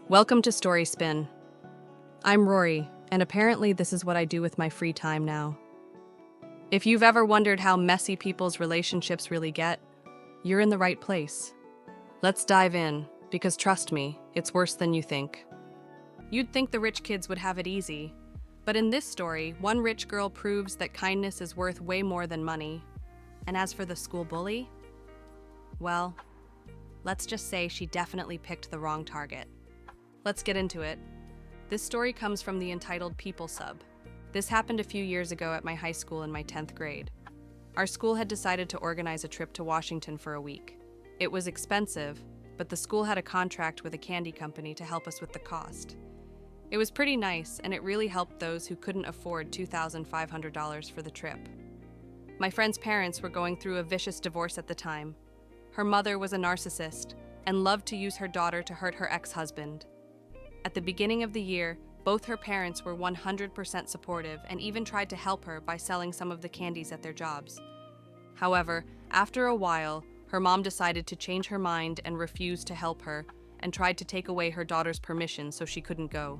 Welcome to StorySpin. I'm Rory, and apparently this is what I do with my free time now. If you've ever wondered how messy people's relationships really get, you're in the right place. Let's dive in, because trust me, it's worse than you think. You'd think the rich kids would have it easy, but in this story, one rich girl proves that kindness is worth way more than money. And as for the school bully, well, let's just say she definitely picked the wrong target. Let's get into it. This story comes from the EntitledPeople sub. This happened a few years ago at my high school in my 10th grade. Our school had decided to organize a trip to Washington for a week. It was expensive, but the school had a contract with a candy company to help us with the cost. It was pretty nice, and it really helped those who couldn't afford $2,500 for the trip. My friend's parents were going through a vicious divorce at the time. Her mother was a narcissist and loved to use her daughter to hurt her ex-husband. At the beginning of the year, both her parents were 100% supportive and even tried to help her by selling some of the candies at their jobs. However, after a while, her mom decided to change her mind and refused to help her and tried to take away her daughter's permission so she couldn't go.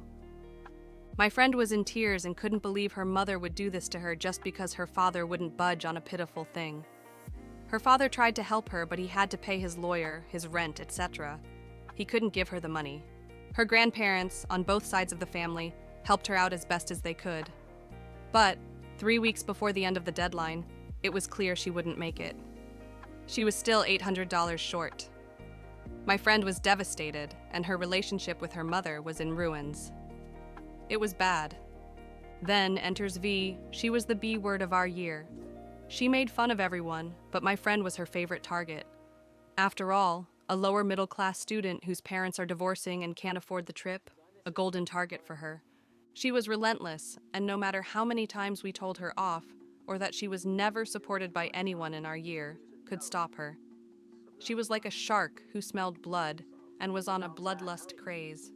My friend was in tears and couldn't believe her mother would do this to her just because her father wouldn't budge on a pitiful thing. Her father tried to help her, but he had to pay his lawyer, his rent, etc. He couldn't give her the money. Her grandparents, on both sides of the family, helped her out as best as they could. But 3 weeks before the end of the deadline, it was clear she wouldn't make it. She was still $800 short. My friend was devastated, and her relationship with her mother was in ruins. It was bad. Then enters V. She was the B word of our year. She made fun of everyone, but my friend was her favorite target. After all, a lower middle-class student whose parents are divorcing and can't afford the trip, a golden target for her. She was relentless, and no matter how many times we told her off, or that she was never supported by anyone in our year, could stop her. She was like a shark who smelled blood and was on a bloodlust craze.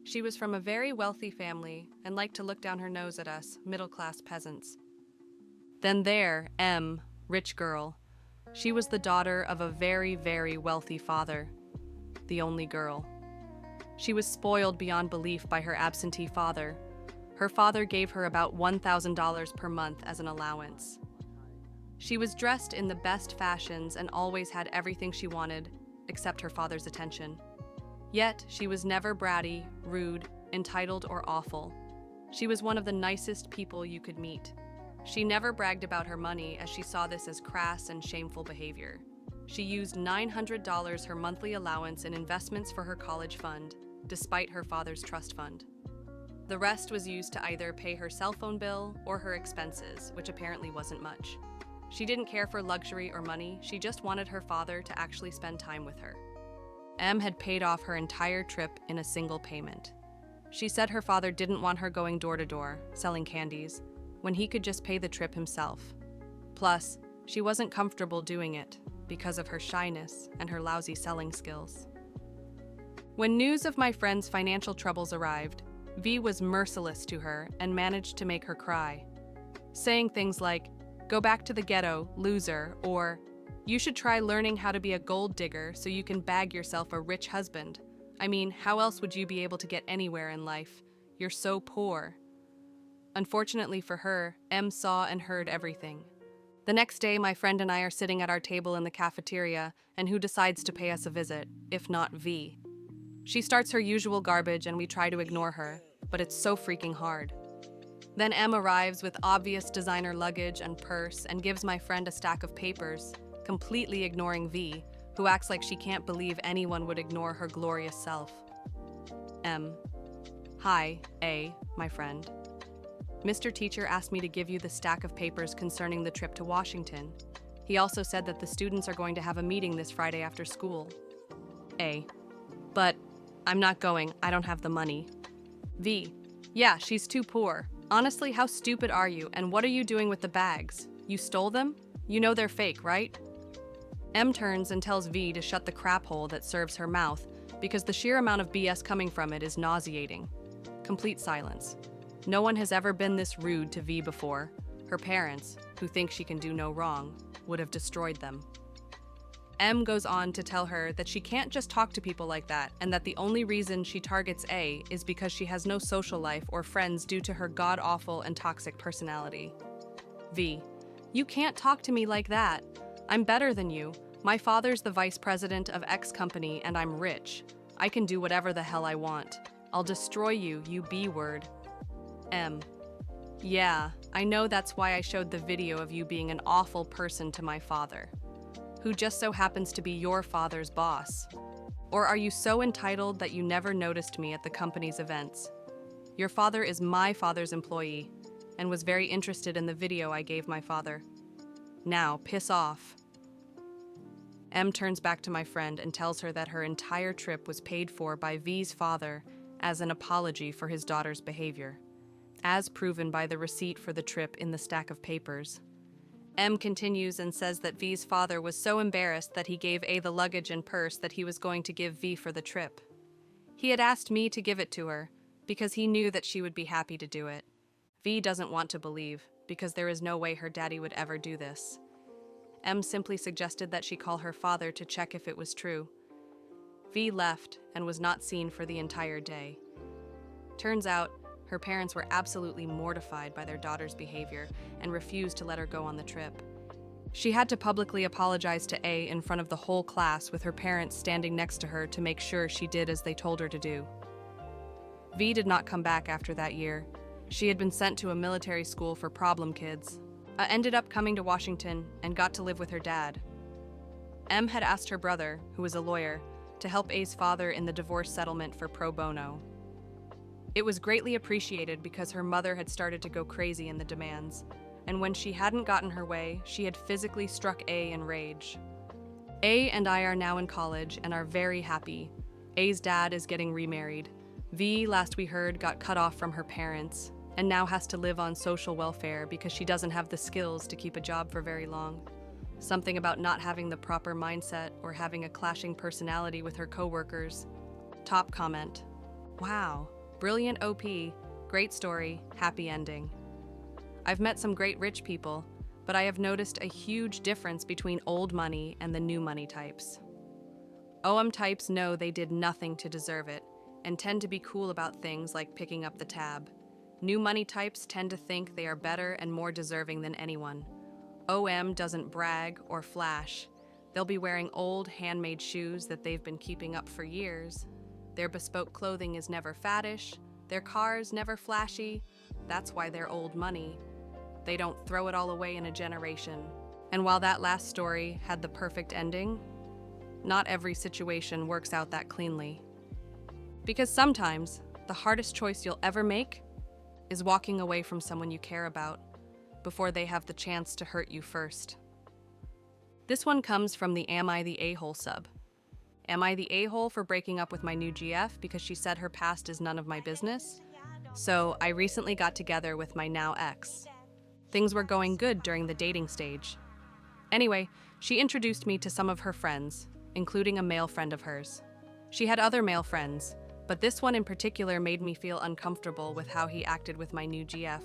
She was from a very wealthy family and liked to look down her nose at us, middle-class peasants. Then there, M, rich girl. She was the daughter of a very, very wealthy father, the only girl. She was spoiled beyond belief by her absentee father. Her father gave her about $1,000 per month as an allowance. She was dressed in the best fashions and always had everything she wanted, except her father's attention. Yet, she was never bratty, rude, entitled, or awful. She was one of the nicest people you could meet. She never bragged about her money, as she saw this as crass and shameful behavior. She used $900 her monthly allowance in investments for her college fund, despite her father's trust fund. The rest was used to either pay her cell phone bill or her expenses, which apparently wasn't much. She didn't care for luxury or money, she just wanted her father to actually spend time with her. M had paid off her entire trip in a single payment. She said her father didn't want her going door to door, selling candies, when he could just pay the trip himself. Plus, she wasn't comfortable doing it because of her shyness and her lousy selling skills. When news of my friend's financial troubles arrived, V was merciless to her and managed to make her cry, saying things like, "Go back to the ghetto, loser," or "You should try learning how to be a gold digger so you can bag yourself a rich husband. I mean, how else would you be able to get anywhere in life? You're so poor." Unfortunately for her, M saw and heard everything. The next day, my friend and I are sitting at our table in the cafeteria, and who decides to pay us a visit, if not V? She starts her usual garbage and we try to ignore her, but it's so freaking hard. Then M arrives with obvious designer luggage and purse and gives my friend a stack of papers, completely ignoring V, who acts like she can't believe anyone would ignore her glorious self. M. Hi, A, my friend. Mr. Teacher asked me to give you the stack of papers concerning the trip to Washington. He also said that the students are going to have a meeting this Friday after school. A. But I'm not going, I don't have the money. V. Yeah, she's too poor. Honestly, how stupid are you, and what are you doing with the bags? You stole them? You know they're fake, right? M turns and tells V to shut the crap hole that serves her mouth because the sheer amount of BS coming from it is nauseating. Complete silence. No one has ever been this rude to V before. Her parents, who think she can do no wrong, would have destroyed them. M goes on to tell her that she can't just talk to people like that, and that the only reason she targets A is because she has no social life or friends due to her god-awful and toxic personality. V: you can't talk to me like that. I'm better than you. My father's the vice president of X company and I'm rich. I can do whatever the hell I want. I'll destroy you, you B-word. M: yeah, I know, that's why I showed the video of you being an awful person to my father, who just so happens to be your father's boss. Or are you so entitled that you never noticed me at the company's events? Your father is my father's employee and was very interested in the video I gave my father. Now, piss off. M turns back to my friend and tells her that her entire trip was paid for by V's father as an apology for his daughter's behavior, as proven by the receipt for the trip in the stack of papers. M continues and says that V's father was so embarrassed that he gave A the luggage and purse that he was going to give V for the trip. He had asked me to give it to her because he knew that she would be happy to do it. V doesn't want to believe because there is no way her daddy would ever do this. M simply suggested that she call her father to check if it was true. V left and was not seen for the entire day. Turns out, her parents were absolutely mortified by their daughter's behavior and refused to let her go on the trip. She had to publicly apologize to A in front of the whole class, with her parents standing next to her to make sure she did as they told her to do. V did not come back after that year. She had been sent to a military school for problem kids. Ended up coming to Washington and got to live with her dad. M had asked her brother, who was a lawyer, to help A's father in the divorce settlement for pro bono. It was greatly appreciated because her mother had started to go crazy in the demands, and when she hadn't gotten her way, she had physically struck A in rage. A and I are now in college and are very happy. A's dad is getting remarried. V, last we heard, got cut off from her parents and now has to live on social welfare because she doesn't have the skills to keep a job for very long. Something about not having the proper mindset or having a clashing personality with her coworkers. Top comment: wow. Brilliant OP, great story, happy ending. I've met some great rich people, but I have noticed a huge difference between old money and the new money types. OM types know they did nothing to deserve it and tend to be cool about things like picking up the tab. New money types tend to think they are better and more deserving than anyone. OM doesn't brag or flash. They'll be wearing old handmade shoes that they've been keeping up for years. Their bespoke clothing is never faddish, their cars never flashy. That's why they're old money. They don't throw it all away in a generation. And while that last story had the perfect ending, not every situation works out that cleanly. Because sometimes, the hardest choice you'll ever make is walking away from someone you care about before they have the chance to hurt you first. This one comes from the Am I the A-hole sub. Am I the a-hole for breaking up with my new GF because she said her past is none of my business? So, I recently got together with my now ex. Things were going good during the dating stage. Anyway, she introduced me to some of her friends, including a male friend of hers. She had other male friends, but this one in particular made me feel uncomfortable with how he acted with my new GF.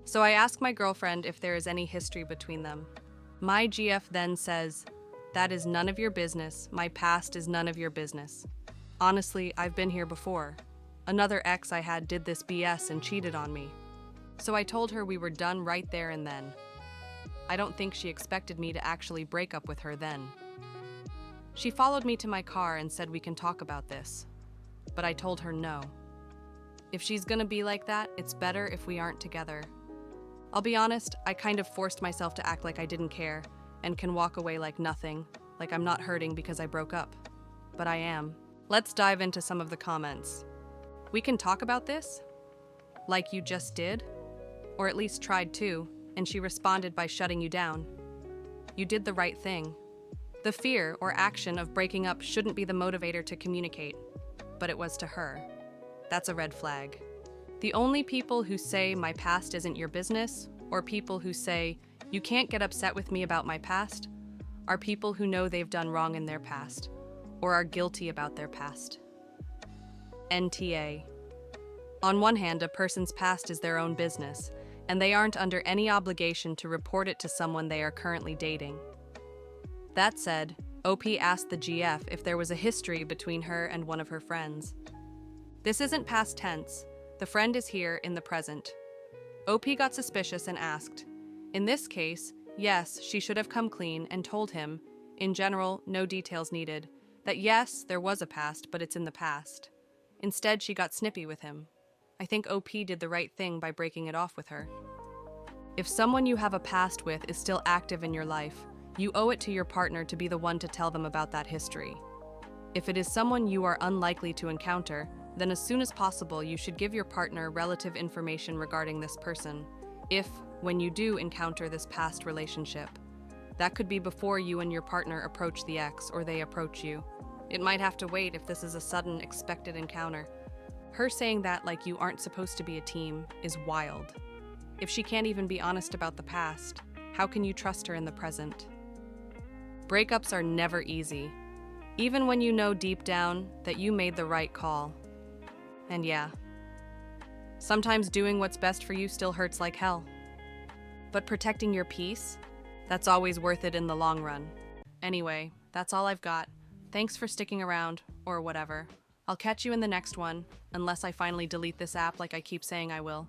So I asked my girlfriend if there is any history between them. My GF then says, "That is none of your business. My past is none of your business. Honestly, I've been here before. Another ex I had did this BS and cheated on me." So I told her we were done right there and then. I don't think she expected me to actually break up with her then. She followed me to my car and said we can talk about this. But I told her no. If she's gonna be like that, it's better if we aren't together. I'll be honest, I kind of forced myself to act like I didn't care and can walk away like nothing, like I'm not hurting because I broke up. But I am. Let's dive into some of the comments. We can talk about this? Like you just did? Or at least tried to, and she responded by shutting you down. You did the right thing. The fear or action of breaking up shouldn't be the motivator to communicate, but it was to her. That's a red flag. The only people who say my past isn't your business, or people who say you can't get upset with me about my past, are people who know they've done wrong in their past, or are guilty about their past. NTA. On one hand, a person's past is their own business, and they aren't under any obligation to report it to someone they are currently dating. That said, OP asked the GF if there was a history between her and one of her friends. This isn't past tense. The friend is here in the present. OP got suspicious and asked. In this case, yes, she should have come clean and told him, in general, no details needed, that yes, there was a past, but it's in the past. Instead, she got snippy with him. I think OP did the right thing by breaking it off with her. If someone you have a past with is still active in your life, you owe it to your partner to be the one to tell them about that history. If it is someone you are unlikely to encounter, then as soon as possible you should give your partner relative information regarding this person, when you do encounter this past relationship. That could be before you and your partner approach the ex or they approach you. It might have to wait if this is a sudden, expected encounter. Her saying that like you aren't supposed to be a team is wild. If she can't even be honest about the past, how can you trust her in the present? Breakups are never easy, even when you know deep down that you made the right call. And yeah, sometimes doing what's best for you still hurts like hell. But protecting your peace, that's always worth it in the long run. Anyway, that's all I've got. Thanks for sticking around, or whatever. I'll catch you in the next one, unless I finally delete this app like I keep saying I will.